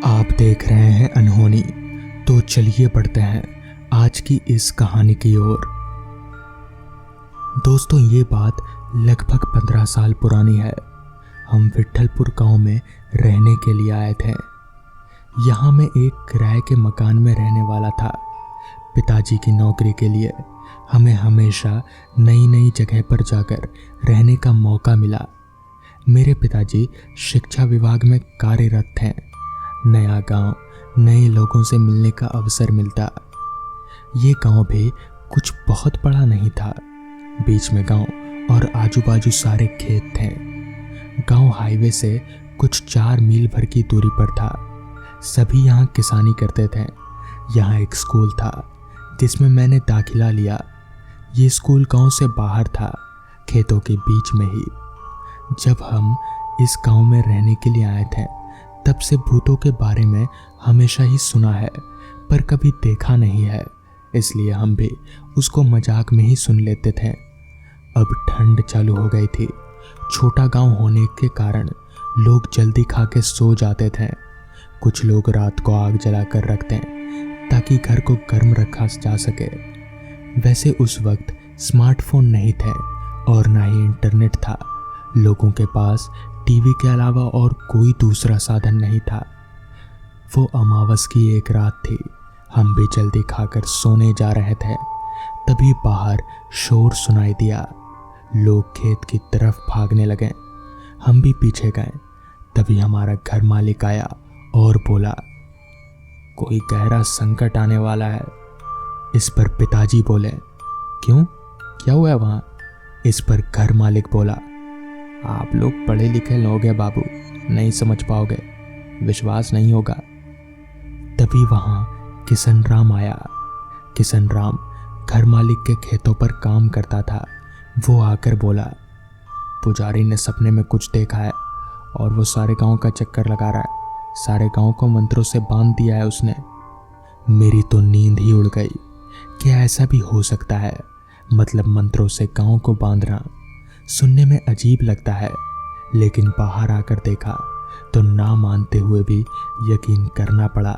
आप देख रहे हैं अनहोनी। तो चलिए बढ़ते हैं आज की इस कहानी की ओर। दोस्तों, ये बात लगभग 15 साल पुरानी है। हम विट्ठलपुर गांव में रहने के लिए आए थे। यहाँ मैं एक किराए के मकान में रहने वाला था। पिताजी की नौकरी के लिए हमें हमेशा नई नई जगह पर जाकर रहने का मौका मिला। मेरे पिताजी शिक्षा विभाग में कार्यरत थे। नया गांव, नए लोगों से मिलने का अवसर मिलता। ये गांव भी कुछ बहुत बड़ा नहीं था। बीच में गांव और आजू बाजू सारे खेत थे। गांव हाईवे से कुछ 4 मील भर की दूरी पर था। सभी यहाँ किसानी करते थे। यहाँ एक स्कूल था जिसमें मैंने दाखिला लिया। ये स्कूल गांव से बाहर था, खेतों के बीच में ही। जब हम इस गांव में रहने के लिए आए थे तब से भूतों के बारे में हमेशा ही सुना है, पर कभी देखा नहीं है, इसलिए हम भी उसको मजाक में ही सुन लेते थे। अब ठंड चालू हो गई थी। छोटा गांव होने के कारण लोग जल्दी खा के सो जाते थे। कुछ लोग रात को आग जलाकर रखते हैं ताकि घर को गर्म रखा जा सके। वैसे उस वक्त स्मार्टफोन नहीं थे और ना ही इंटरनेट था। लोगों के पास टीवी के अलावा और कोई दूसरा साधन नहीं था। वो अमावस की एक रात थी। हम भी जल्दी खाकर सोने जा रहे थे, तभी बाहर शोर सुनाई दिया। लोग खेत की तरफ भागने लगे। हम भी पीछे गए। तभी हमारा घर मालिक आया और बोला, कोई गहरा संकट आने वाला है। इस पर पिताजी बोले, क्यों, क्या हुआ वहाँ? इस पर घर मालिक बोला, आप लोग पढ़े लिखे लोग हैं बाबू, नहीं समझ पाओगे, विश्वास नहीं होगा। तभी वहाँ किशन राम आया। किशन राम घर मालिक के खेतों पर काम करता था। वो आकर बोला, पुजारी ने सपने में कुछ देखा है और वो सारे गांव का चक्कर लगा रहा है। सारे गांव को मंत्रों से बांध दिया है उसने। मेरी तो नींद ही उड़ गई। क्या ऐसा भी हो सकता है? मतलब मंत्रों से गांव को बांधना सुनने में अजीब लगता है, लेकिन बाहर आकर देखा तो ना मानते हुए भी यकीन करना पड़ा।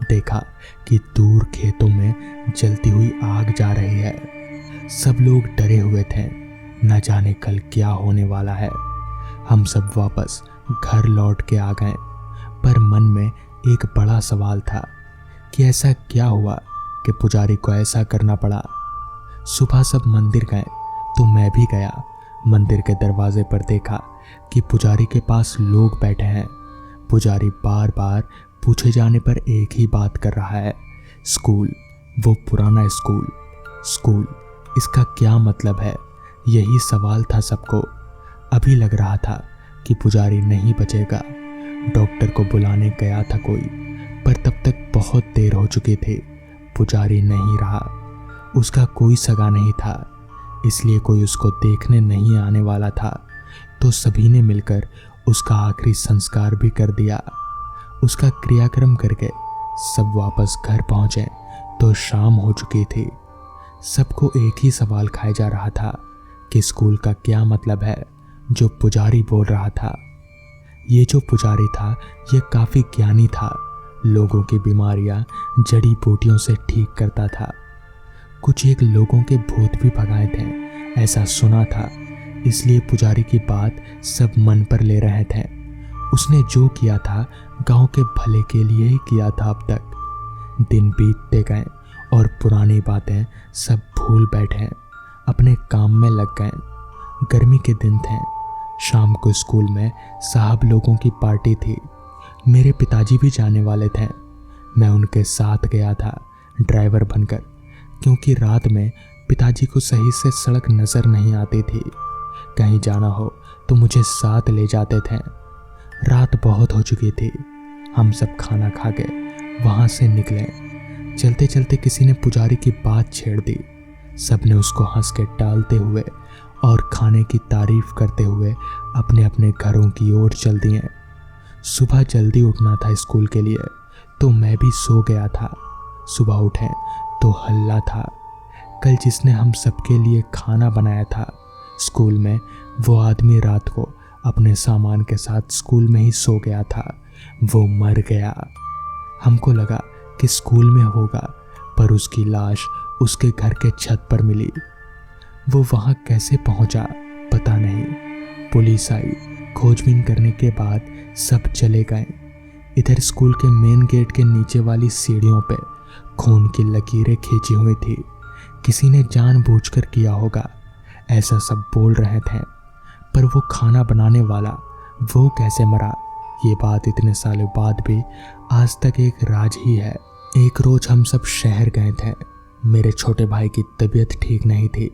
देखा कि दूर खेतों में जलती हुई आग जा रही है। सब लोग डरे हुए थे, न जाने कल क्या होने वाला है। हम सब वापस घर लौट के आ गए, पर मन में एक बड़ा सवाल था कि ऐसा क्या हुआ कि पुजारी को ऐसा करना पड़ा। सुबह सब मंदिर गए तो मैं भी गया। मंदिर के दरवाजे पर देखा कि पुजारी के पास लोग बैठे हैं। पुजारी बार बार पूछे जाने पर एक ही बात कर रहा है, स्कूल, वो पुराना स्कूल। स्कूल, इसका क्या मतलब है? यही सवाल था सबको। अभी लग रहा था कि पुजारी नहीं बचेगा। डॉक्टर को बुलाने गया था कोई, पर तब तक बहुत देर हो चुकी थी। पुजारी नहीं रहा। उसका कोई सगा नहीं था, इसलिए कोई उसको देखने नहीं आने वाला था। तो सभी ने मिलकर उसका आखिरी संस्कार भी कर दिया। उसका क्रियाक्रम करके सब वापस घर पहुंचे तो शाम हो चुकी थी। सबको एक ही सवाल खाया जा रहा था कि स्कूल का क्या मतलब है जो पुजारी बोल रहा था। ये जो पुजारी था ये काफ़ी ज्ञानी था। लोगों की बीमारियां जड़ी बूटियों से ठीक करता था। कुछ एक लोगों के भूत भी भगाए थे, ऐसा सुना था। इसलिए पुजारी की बात सब मन पर ले रहे थे। उसने जो किया था गांव के भले के लिए ही किया था। अब तक दिन बीतते गए और पुरानी बातें सब भूल बैठे, अपने काम में लग गए। गर्मी के दिन थे। शाम को स्कूल में साहब लोगों की पार्टी थी। मेरे पिताजी भी जाने वाले थे। मैं उनके साथ गया था ड्राइवर बनकर, क्योंकि रात में पिताजी को सही से सड़क नज़र नहीं आती थी। कहीं जाना हो तो मुझे साथ ले जाते थे। रात बहुत हो चुकी थी। हम सब खाना खा के वहाँ से निकले। चलते चलते किसी ने पुजारी की बात छेड़ दी। सब ने उसको हंस के टालते हुए और खाने की तारीफ करते हुए अपने अपने घरों की ओर चल दिए। सुबह जल्दी उठना था स्कूल के लिए, तो मैं भी सो गया था। सुबह उठे तो हल्ला था। कल जिसने हम सबके लिए खाना बनाया था स्कूल में, वो आदमी रात को अपने सामान के साथ स्कूल में ही सो गया था। वो मर गया। हमको लगा कि स्कूल में होगा, पर उसकी लाश उसके घर के छत पर मिली। वो वहाँ कैसे पहुँचा पता नहीं। पुलिस आई, खोजबीन करने के बाद सब चले गए। इधर स्कूल के मेन गेट के नीचे वाली सीढ़ियों पे खून की लकीरें खींची हुई थी। किसी ने जानबूझकर किया होगा, ऐसा सब बोल रहे थे। पर वो खाना बनाने वाला, वो कैसे मरा, ये बात इतने सालों बाद भी आज तक एक राज ही है। एक रोज हम सब शहर गए थे। मेरे छोटे भाई की तबीयत ठीक नहीं थी।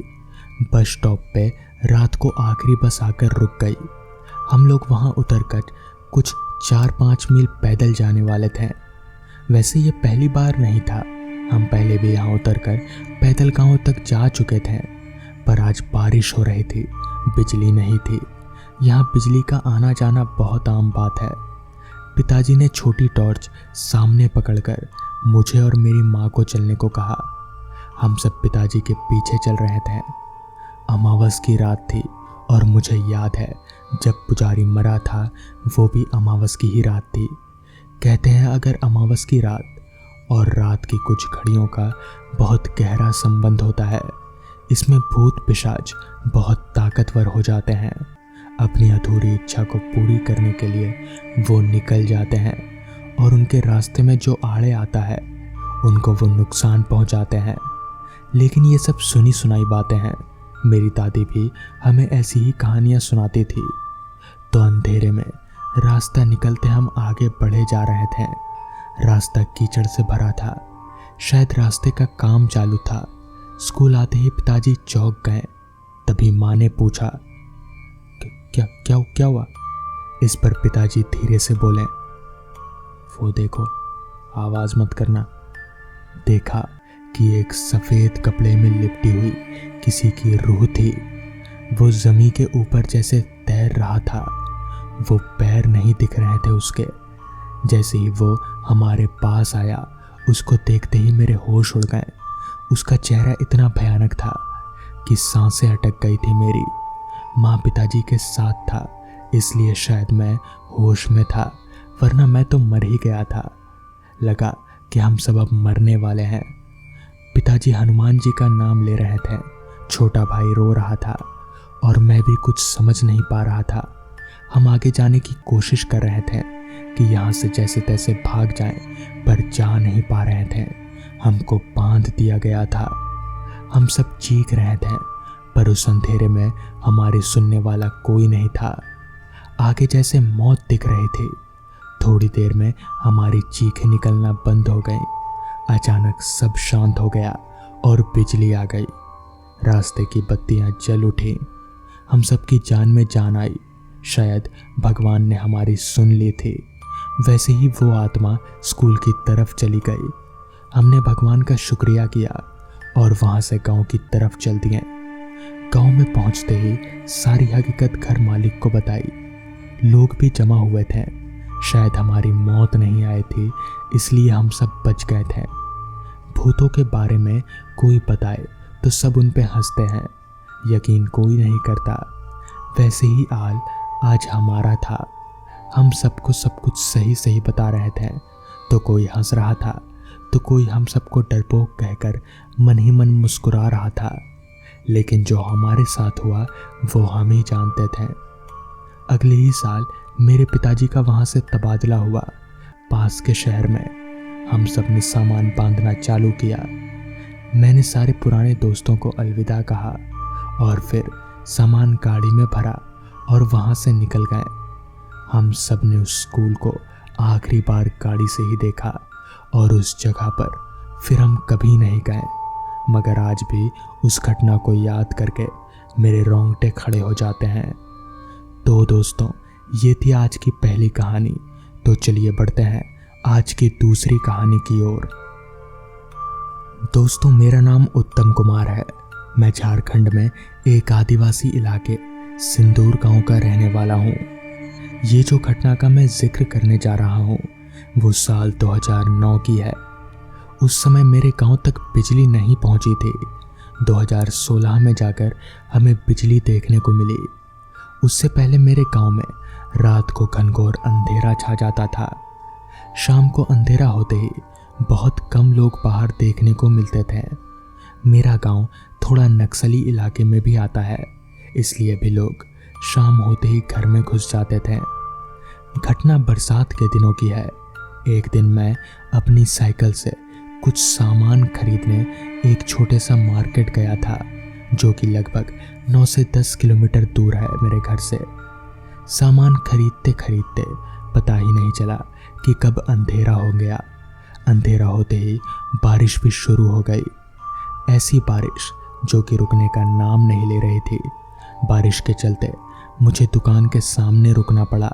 बस स्टॉप पे रात को आखिरी बस आकर रुक गई। हम लोग वहाँ उतरकर कुछ 4-5 मील पैदल जाने वाले थे। वैसे ये पहली बार नहीं था, हम पहले भी यहाँ उतरकर पैदल गांव तक जा चुके थे। पर आज बारिश हो रही थी, बिजली नहीं थी। यहाँ बिजली का आना जाना बहुत आम बात है। पिताजी ने छोटी टॉर्च सामने पकड़कर मुझे और मेरी माँ को चलने को कहा। हम सब पिताजी के पीछे चल रहे थे। अमावस की रात थी और मुझे याद है जब पुजारी मरा था वो भी अमावस की ही रात थी। कहते हैं अगर अमावस की रात और रात की कुछ घड़ियों का बहुत गहरा संबंध होता है। इसमें भूत पिशाच बहुत ताकतवर हो जाते हैं। अपनी अधूरी इच्छा को पूरी करने के लिए वो निकल जाते हैं और उनके रास्ते में जो आड़े आता है उनको वो नुकसान पहुंचाते हैं। लेकिन ये सब सुनी सुनाई बातें हैं। मेरी दादी भी हमें ऐसी ही कहानियां सुनाती थी। तो अंधेरे में रास्ता निकलते हम आगे बढ़े जा रहे थे। रास्ता कीचड़ से भरा था। शायद रास्ते का काम चालू था। स्कूल आते ही पिताजी चौंक गए। तभी माँ ने पूछा, क्या क्या क्या हुआ? इस पर पिताजी धीरे से बोले, वो देखो, आवाज मत करना। देखा कि एक सफेद कपड़े में लिपटी हुई किसी की रूह थी। वो जमीन के ऊपर जैसे तैर रहा था। वो पैर नहीं दिख रहे थे उसके। जैसे ही वो हमारे पास आया, उसको देखते ही मेरे होश उड़ गए। उसका चेहरा इतना भयानक था कि सांसें अटक गई थी मेरी। माँ पिताजी के साथ था, इसलिए शायद मैं होश में था, वरना मैं तो मर ही गया था। लगा कि हम सब अब मरने वाले हैं। पिताजी हनुमान जी का नाम ले रहे थे। छोटा भाई रो रहा था और मैं भी कुछ समझ नहीं पा रहा था। हम आगे जाने की कोशिश कर रहे थे कि यहाँ से जैसे तैसे भाग जाएं, पर जा नहीं पा रहे थे। हमको बांध दिया गया था। हम सब चीख रहे थे, पर उस अंधेरे में हमारे सुनने वाला कोई नहीं था। आगे जैसे मौत दिख रही थी। थोड़ी देर में हमारी चीखें निकलना बंद हो गई। अचानक सब शांत हो गया और बिजली आ गई। रास्ते की बत्तियां जल उठी। हम सबकी जान में जान आई। शायद भगवान ने हमारी सुन ली थी। वैसे ही वो आत्मा स्कूल की तरफ चली गई। हमने भगवान का शुक्रिया किया और वहां से गांव की तरफ चल दिए। गांव में पहुंचते ही सारी हकीकत घर मालिक को बताई। लोग भी जमा हुए थे। शायद हमारी मौत नहीं आई थी, इसलिए हम सब बच गए थे। भूतों के बारे में कोई बताए तो सब उन पे हंसते हैं। यकीन कोई नहीं करता। वैसे ही आज हमारा था। हम सबको सब कुछ सही सही बता रहे थे तो कोई हंस रहा था, तो कोई हम सबको डरपोक कहकर मन ही मन मुस्कुरा रहा था। लेकिन जो हमारे साथ हुआ वो हम ही जानते थे। अगले ही साल मेरे पिताजी का वहाँ से तबादला हुआ, पास के शहर में। हम सब ने सामान बांधना चालू किया। मैंने सारे पुराने दोस्तों को अलविदा कहा और फिर सामान गाड़ी में भरा और वहाँ से निकल गए। हम सब ने उस स्कूल को आखिरी बार गाड़ी से ही देखा और उस जगह पर फिर हम कभी नहीं गए। मगर आज भी उस घटना को याद करके मेरे रोंगटे खड़े हो जाते हैं। तो दोस्तों, ये थी आज की पहली कहानी। तो चलिए बढ़ते हैं आज की दूसरी कहानी की ओर। दोस्तों, मेरा नाम उत्तम कुमार है। मैं झारखंड में एक आदिवासी इलाके सिंदूर गांव का रहने वाला हूँ। ये जो घटना का मैं जिक्र करने जा रहा हूँ वो साल 2009 की है। उस समय मेरे गांव तक बिजली नहीं पहुंची थी। 2016 में जाकर हमें बिजली देखने को मिली। उससे पहले मेरे गांव में रात को घनघोर अंधेरा छा जाता था। शाम को अंधेरा होते ही बहुत कम लोग बाहर देखने को मिलते थे। मेरा गांव थोड़ा नक्सली इलाके में भी आता है, इसलिए भी लोग शाम होते ही घर में घुस जाते थे। घटना बरसात के दिनों की है। एक दिन मैं अपनी साइकिल से कुछ सामान खरीदने एक छोटे सा मार्केट गया था, जो कि लगभग 9 से 10 किलोमीटर दूर है मेरे घर से। सामान खरीदते खरीदते पता ही नहीं चला कि कब अंधेरा हो गया। अंधेरा होते ही बारिश भी शुरू हो गई। ऐसी बारिश जो कि रुकने का नाम नहीं ले रही थी। बारिश के चलते मुझे दुकान के सामने रुकना पड़ा।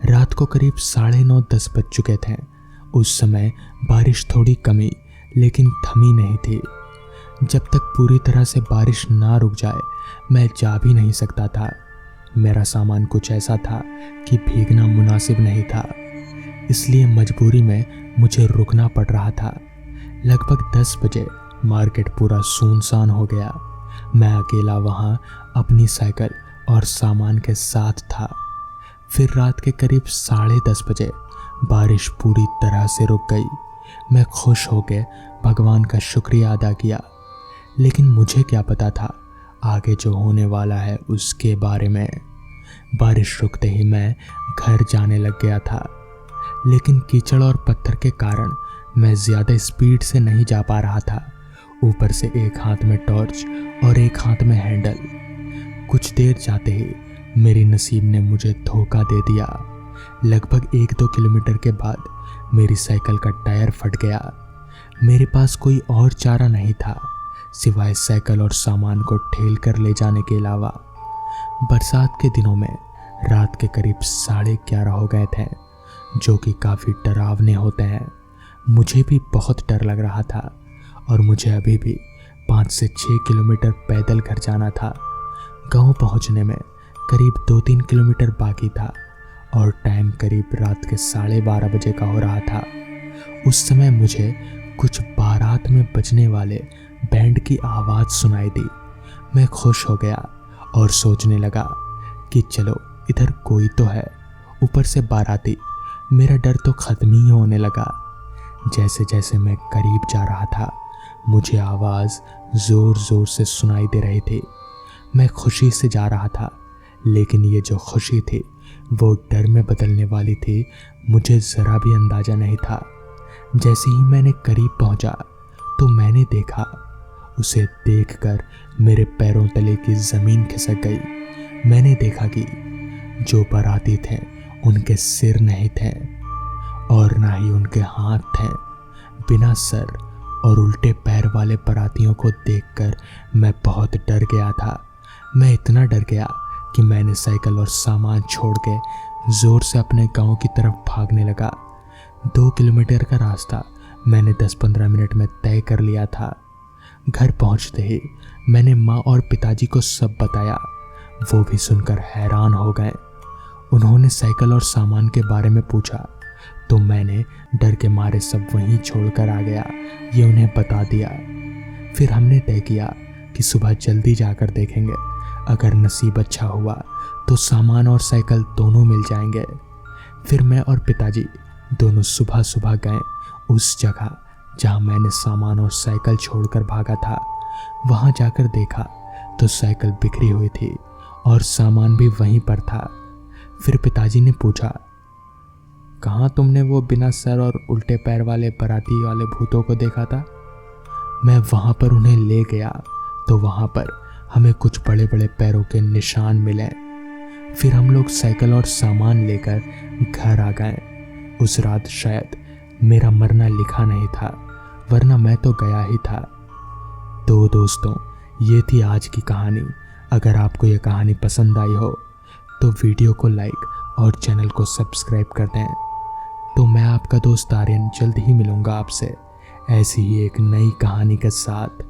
रात को करीब 9:30-10 बज चुके थे। उस समय बारिश थोड़ी कमी लेकिन थमी नहीं थी। जब तक पूरी तरह से बारिश ना रुक जाए मैं जा भी नहीं सकता था। मेरा सामान कुछ ऐसा था कि भीगना मुनासिब नहीं था, इसलिए मजबूरी में मुझे रुकना पड़ रहा था। लगभग 10 बजे मार्केट पूरा सुनसान हो गया। मैं अकेला वहाँ अपनी साइकिल और सामान के साथ था। फिर रात के करीब 10:30 बजे बारिश पूरी तरह से रुक गई। मैं खुश होकर भगवान का शुक्रिया अदा किया, लेकिन मुझे क्या पता था आगे जो होने वाला है उसके बारे में। बारिश रुकते ही मैं घर जाने लग गया था, लेकिन कीचड़ और पत्थर के कारण मैं ज़्यादा स्पीड से नहीं जा पा रहा था। ऊपर से एक हाथ में टॉर्च और एक हाथ में हैंडल। कुछ देर जाते ही मेरी नसीब ने मुझे धोखा दे दिया। लगभग 1-2 किलोमीटर के बाद मेरी साइकिल का टायर फट गया। मेरे पास कोई और चारा नहीं था सिवाय साइकिल और सामान को ठेल कर ले जाने के अलावा। बरसात के दिनों में रात के करीब 11:30 हो गए थे, जो कि काफ़ी डरावने होते हैं। मुझे भी बहुत डर लग रहा था और मुझे अभी भी 5 से 6 किलोमीटर पैदल घर जाना था। गांव पहुंचने में करीब 2-3 किलोमीटर बाकी था और टाइम करीब रात के 12:30 बजे का हो रहा था। उस समय मुझे कुछ बारात में बजने वाले बैंड की आवाज़ सुनाई दी। मैं खुश हो गया और सोचने लगा कि चलो इधर कोई तो है, ऊपर से बाराती। मेरा डर तो ख़त्म ही होने लगा। जैसे जैसे मैं करीब जा रहा था मुझे आवाज़ ज़ोर ज़ोर से सुनाई दे रही थी। मैं खुशी से जा रहा था, लेकिन ये जो खुशी थी वो डर में बदलने वाली थी, मुझे ज़रा भी अंदाज़ा नहीं था। जैसे ही मैंने करीब पहुंचा तो मैंने देखा, उसे देखकर मेरे पैरों तले की ज़मीन खिसक गई। मैंने देखा कि जो बाराती थे उनके सिर नहीं थे और ना ही उनके हाथ थे। बिना सर और उल्टे पैर वाले बारातियों को देखकर मैं बहुत डर गया था। मैं इतना डर गया कि मैंने साइकिल और सामान छोड़ के ज़ोर से अपने गांव की तरफ भागने लगा। 2 किलोमीटर का रास्ता मैंने 10-15 मिनट में तय कर लिया था। घर पहुंचते ही मैंने माँ और पिताजी को सब बताया। वो भी सुनकर हैरान हो गए। उन्होंने साइकिल और सामान के बारे में पूछा तो मैंने डर के मारे सब वहीं छोड़कर आ गया, ये उन्हें बता दिया। फिर हमने तय किया कि सुबह जल्दी जाकर देखेंगे। अगर नसीब अच्छा हुआ तो सामान और साइकिल दोनों मिल जाएंगे। फिर मैं और पिताजी दोनों सुबह सुबह गए उस जगह जहां मैंने सामान और साइकिल छोड़कर भागा था। वहां जाकर देखा तो साइकिल बिखरी हुई थी और सामान भी वहीं पर था। फिर पिताजी ने पूछा, कहाँ तुमने वो बिना सर और उल्टे पैर वाले बाराती वाले भूतों को देखा था? मैं वहाँ पर उन्हें ले गया तो वहाँ पर हमें कुछ बड़े बड़े पैरों के निशान मिले। फिर हम लोग साइकिल और सामान लेकर घर आ गए। उस रात शायद मेरा मरना लिखा नहीं था, वरना मैं तो गया ही था। तो दोस्तों, ये थी आज की कहानी। अगर आपको ये कहानी पसंद आई हो तो वीडियो को लाइक और चैनल को सब्सक्राइब कर दें। तो मैं आपका दोस्त आर्यन जल्द ही मिलूँगा आपसे ऐसी ही एक नई कहानी के साथ।